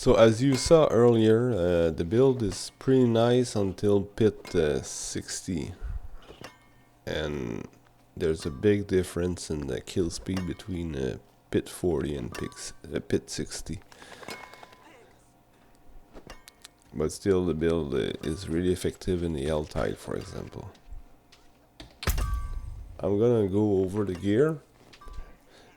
So as you saw earlier, the build is pretty nice until pit 60, and there's a big difference in the kill speed between pit 40 and pit 60. But still, the build is really effective in the helltide, for example. I'm gonna go over the gear.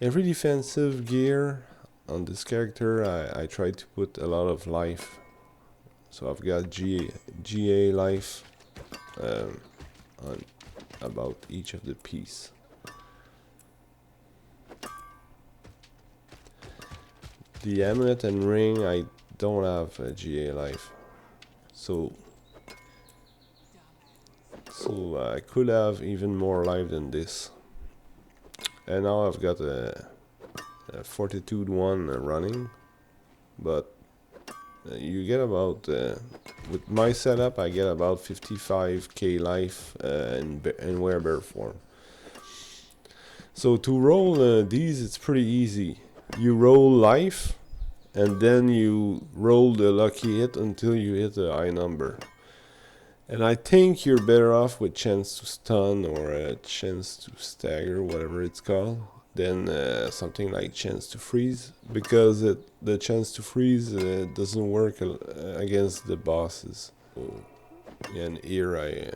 Every defensive gear on this character, I try to put a lot of life. So I've got GA life on about each of the piece. The amulet and ring, I don't have a GA life. So I could have even more life than this. And now I've got a Fortitude 1 running, but you get about, with my setup, I get about 55k life in werebear form. So to roll these, it's pretty easy. You roll life, and then you roll the lucky hit until you hit a high number. And I think you're better off with chance to stun or a chance to stagger, whatever it's called, than something like chance to freeze, because the chance to freeze doesn't work against the bosses. So, and here I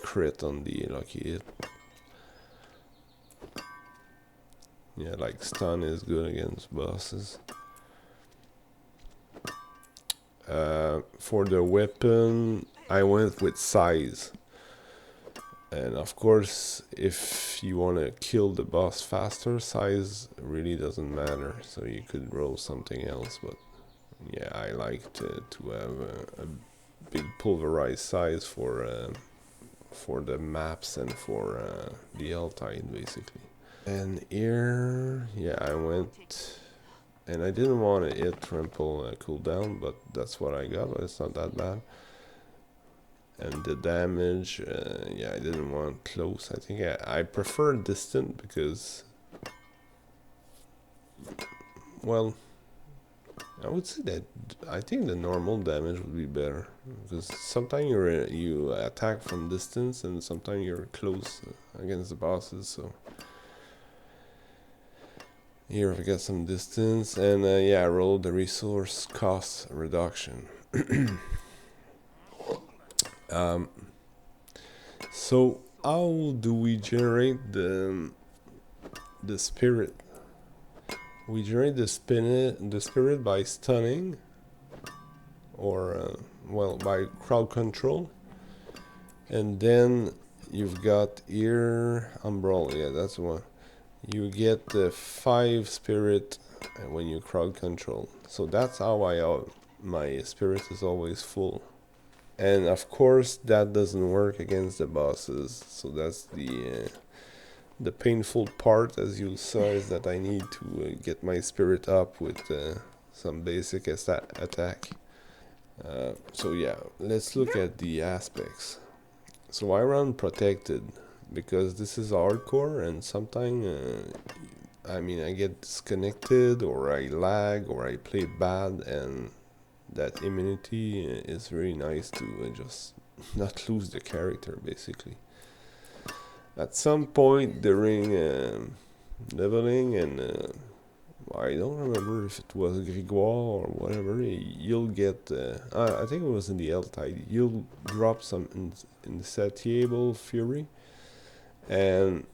crit on the lucky hit. Yeah, like stun is good against bosses. For the weapon, I went with size. And of course, if you want to kill the boss faster, size really doesn't matter. So you could roll something else, but yeah, I like to have a big pulverized size for the maps and for the helltide, basically. And here, yeah, I went, and I didn't want to hit trample cooldown, but that's what I got. But it's not that bad. And the damage, yeah, I didn't want close. I think I prefer distant because, well, I would say that I think the normal damage would be better, because sometimes you attack from distance and sometimes you're close against the bosses. So here I got some distance, and yeah, I rolled the resource cost reduction. So how do we generate the spirit? We generate the spirit by stunning, or well, by crowd control, and then you've got here Umbrella. Yeah, that's one. You get the 5 spirit when you crowd control. So that's how my spirit is always full. And of course that doesn't work against the bosses, so that's the painful part, as you saw, is that I need to get my spirit up with some basic attack. So yeah, let's look at the aspects. So I run protected because this is hardcore, and sometimes I mean, I get disconnected, or I lag, or I play bad, and that immunity is very nice to just not lose the character, basically. At some point during leveling, and I don't remember if it was Grégoire or whatever, you'll get, I think it was in the helltide, you'll drop some insatiable fury, and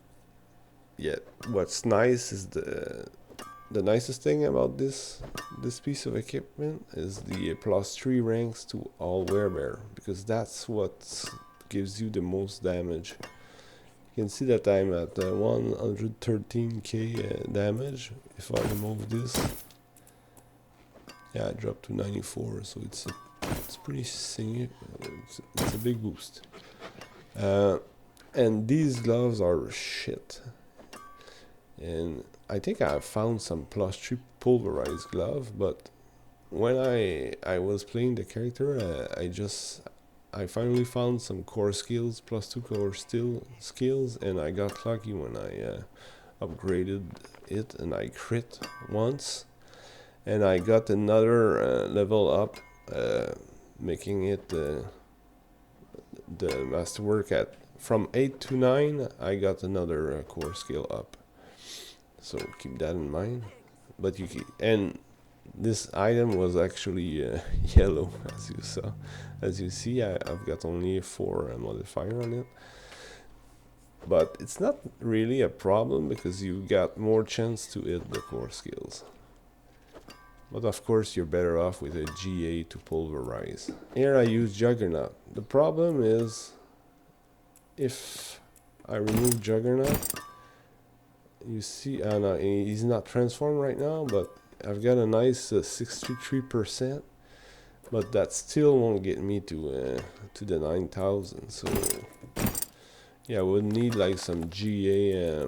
yeah, what's nice is the nicest thing about this piece of equipment is the +3 ranks to all werebear, because that's what gives you the most damage. You can see that I'm at 113k damage. If I remove this, yeah, I dropped to 94, so it's pretty significant. It's a big boost. And these gloves are shit. And I think I found some +3 pulverized glove, but when I was playing the character, I finally found some core skills, +2 core skills, and I got lucky when I upgraded it, and I crit once, and I got another level up, making it the masterwork at from 8 to 9. I got another core skill up, so keep that in mind. But you keep, and this item was actually yellow, as you see. I've got only 4 modifier on it, but it's not really a problem because you got more chance to hit the core skills. But of course you're better off with a GA to pulverize. Here I use Juggernaut. The problem is, if I remove Juggernaut, you see, no, he's not transformed right now, but I've got a nice 63%, but that still won't get me to the 9,000. So yeah, I would need like some GA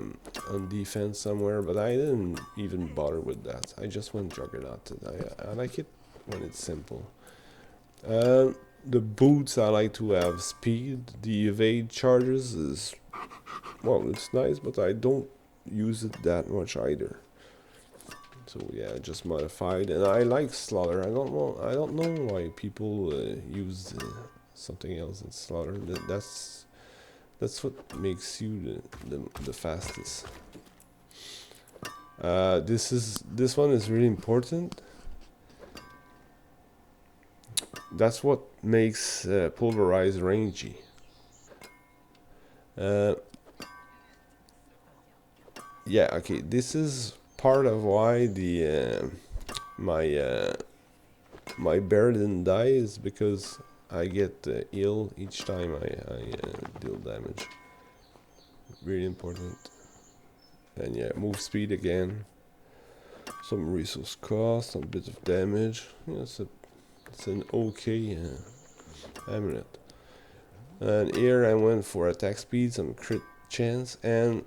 on defense somewhere, but I didn't even bother with that. I just went Juggernaut. I like it when it's simple. The boots, I like to have speed. The evade charges is, well, it's nice, but I don't use it that much either. So yeah, just modified, and I like slaughter. I don't know why people use something else in slaughter. That's what makes you the fastest. This one is really important. That's what makes pulverize rangy. Yeah, okay. This is part of why the my bear didn't die, is because I get heal each time I deal damage. Really important. And yeah, move speed again. Some resource cost, a bit of damage. Yeah, it's an okay amulet. And here I went for attack speed, some crit chance, and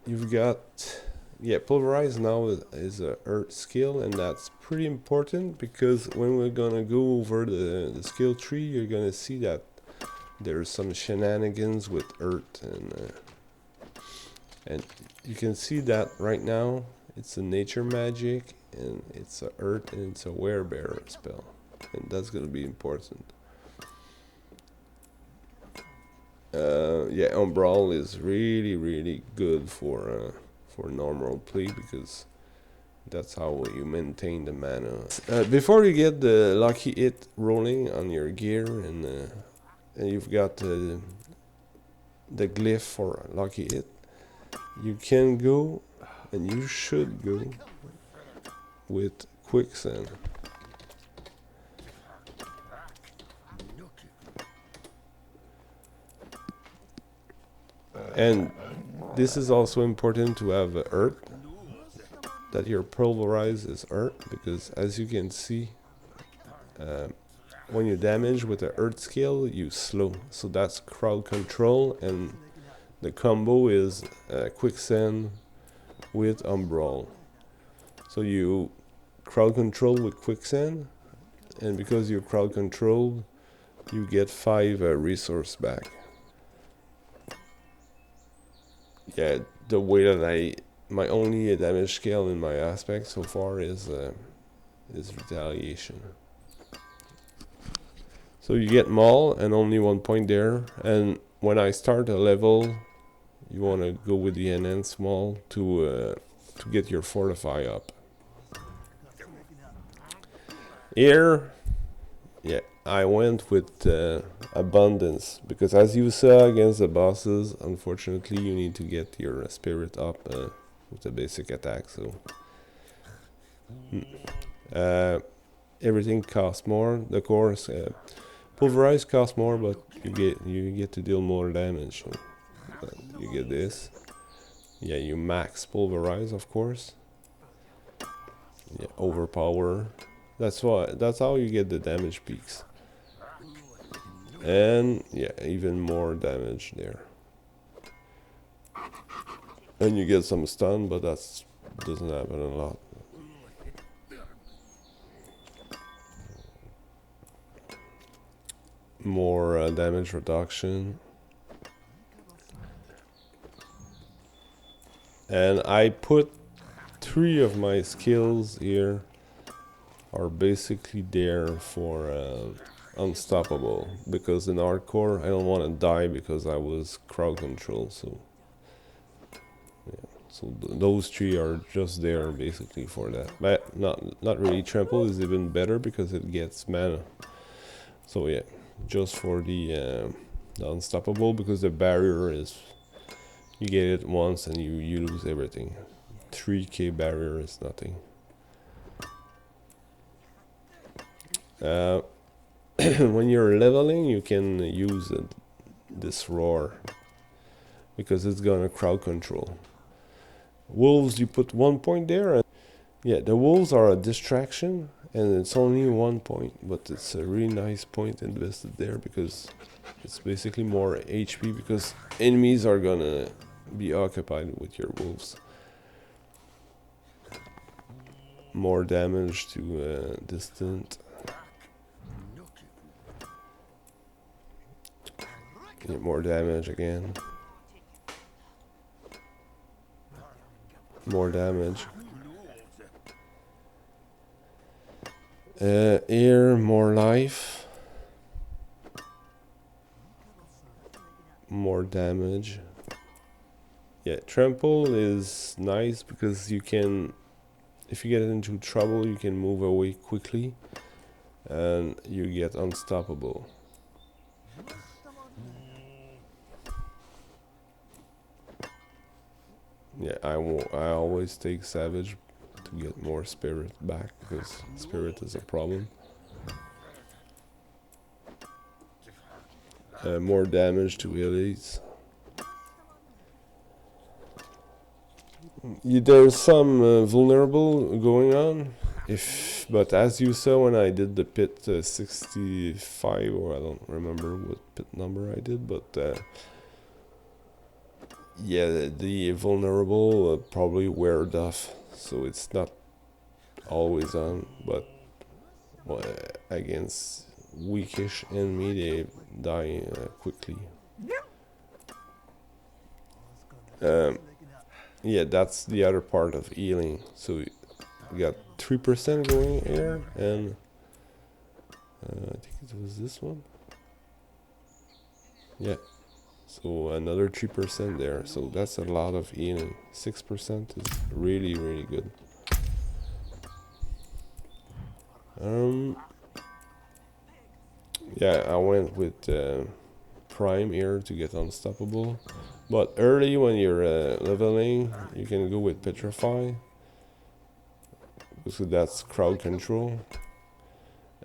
you've got, yeah, pulverize now is a earth skill, and that's pretty important because when we're gonna go over the skill tree, you're gonna see that there's some shenanigans with earth, and you can see that right now. It's a nature magic, and it's a earth, and it's a werebearer spell, and that's gonna be important. Yeah, Umbral is really good for normal play, because that's how you maintain the mana. Before you get the lucky hit rolling on your gear, and you've got the glyph for lucky hit, you can go, and you should go with quicksand. And this is also important to have earth, that your pulverize is earth, because as you can see, when you damage with the earth skill, you slow. So that's crowd control, and the combo is quicksand with umbral. So you crowd control with quicksand, and because you're crowd controlled, you get 5 resource back. Yeah, the way that my only damage scale in my aspect so far is retaliation. So you get maul and only 1 point there, and when I start a level, you want to go with the enhanced maul to get your fortify up. Here, yeah, I went with abundance, because as you saw against the bosses, unfortunately you need to get your spirit up with the basic attack. So everything costs more. The core pulverize costs more, but you get to deal more damage. So you get this. Yeah, you max pulverize, of course. Yeah, overpower. That's how you get the damage peaks. And yeah, even more damage there. And you get some stun, but that doesn't happen a lot. More damage reduction. And I put 3 of my skills here are basically there for unstoppable, because in hardcore I don't want to die because I was crowd control, so yeah. So those three are just there basically for that. But not really. Trample is even better because it gets mana. So yeah, just for the unstoppable, because the barrier is, you get it once and you lose everything. 3k barrier is nothing. When you're leveling, you can use this roar because it's gonna crowd control. Wolves, you put 1 point there, and yeah, the wolves are a distraction, and it's only 1 point, but it's a really nice point invested there because it's basically more HP, because enemies are gonna be occupied with your wolves. More damage to distant. Get more damage again. More damage. Here, more life. More damage. Yeah, trample is nice because you can, if you get into trouble, you can move away quickly and you get unstoppable. Yeah, I always take savage to get more spirit back, because spirit is a problem. More damage to elites. There's some vulnerable going on, but as you saw when I did the pit 65, or I don't remember what pit number I did, but yeah, the vulnerable probably wear off, so it's not always on, but well, against weakish enemy they die quickly. Yeah, that's the other part of healing. So we got 3% going here, and I think it was this one. Yeah, so another 3% there. So that's a lot of healing. 6% is really, really good. Yeah, I went with Prime here to get unstoppable. But early when you're leveling, you can go with Petrify, because that's crowd control,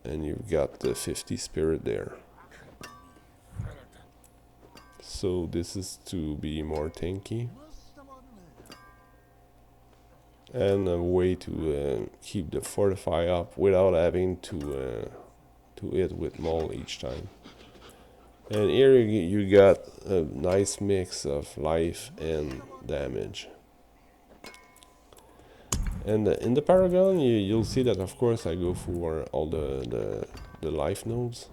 and you've got the 50 spirit there. So this is to be more tanky, and a way to keep the fortify up without having to hit with maul each time. And here you got a nice mix of life and damage. And in the Paragon, you'll see that, of course, I go for all the life nodes.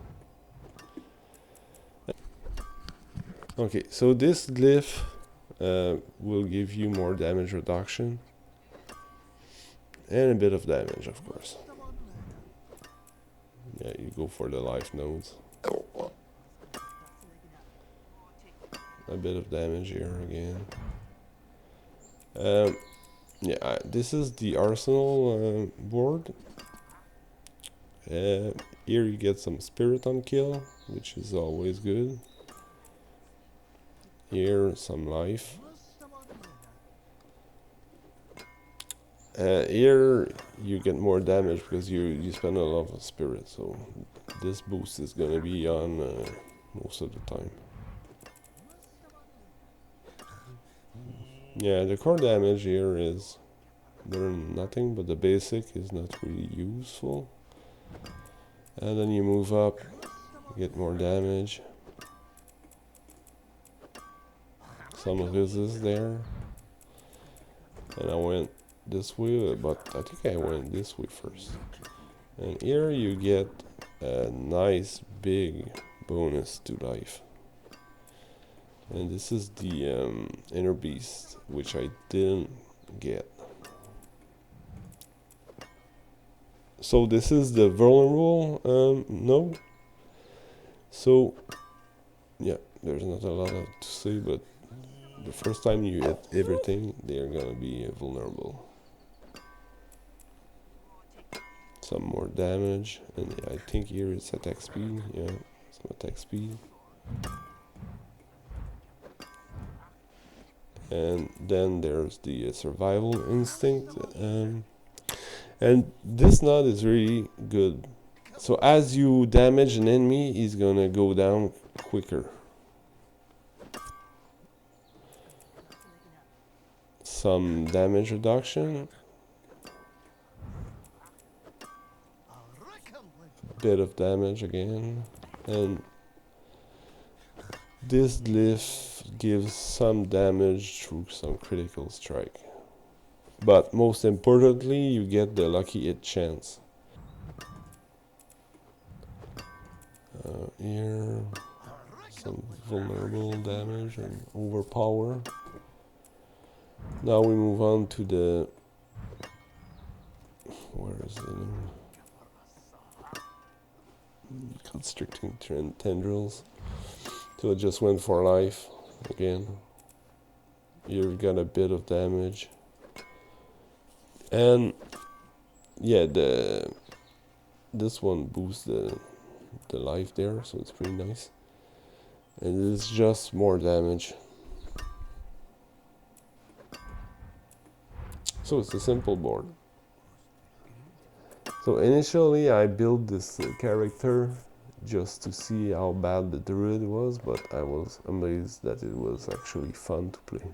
Okay, so this glyph will give you more damage reduction. And a bit of damage, of course. Yeah, you go for the life nodes. A bit of damage here again. Yeah, this is the arsenal board. Here you get some spirit on kill, which is always good. Here some life. Here you get more damage because you spend a lot of spirit, so this boost is gonna be on most of the time. Yeah, the core damage here is better than nothing, but the basic is not really useful. And then you move up, get more damage. Some of this is there. And I went this way, but I think I went this way first. And here you get a nice big bonus to life. And this is the inner beast, which I didn't get. So this is the vulnerable node. So yeah, there's not a lot to say, but the first time you hit everything, they're gonna be vulnerable. Some more damage, and yeah, I think here it's attack speed. Yeah, some attack speed. And then there's the survival instinct, and this node is really good. So as you damage an enemy, he's gonna go down quicker. Some damage reduction, bit of damage again, and this glyph gives some damage through some critical strike. But most importantly, you get the lucky hit chance. Here, some vulnerable damage and overpower. Now we move on to the... where is it? Constricting tendrils. So it just went for life again. You've got a bit of damage. And yeah, this one boosts the life there, so it's pretty nice. And it's just more damage. So it's a simple board. So initially I built this character just to see how bad the druid was, but I was amazed that it was actually fun to play.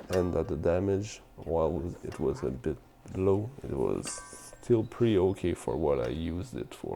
And that the damage, while it was a bit low, it was still pretty okay for what I used it for.